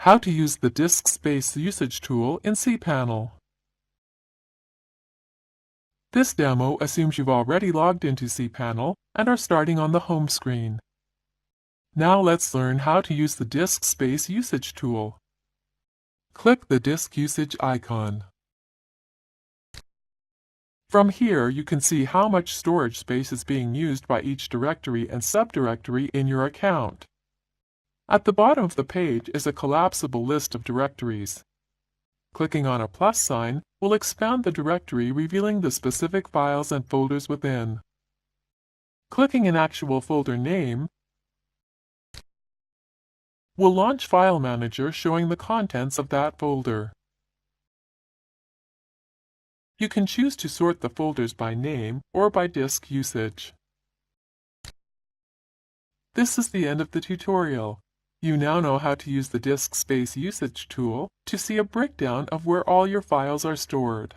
How to use the disk space usage tool in cPanel. This demo assumes you've already logged into cPanel and are starting on the home screen. Now let's learn how to use the disk space usage tool. Click the disk usage icon. From here, you can see how much storage space is being used by each directory and subdirectory in your account. At the bottom of the page is a collapsible list of directories. Clicking on a plus sign will expand the directory, revealing the specific files and folders within. Clicking an actual folder name will launch File Manager, showing the contents of that folder. You can choose to sort the folders by name or by disk usage. This is the end of the tutorial. You now know how to use the disk space usage tool to see a breakdown of where all your files are stored.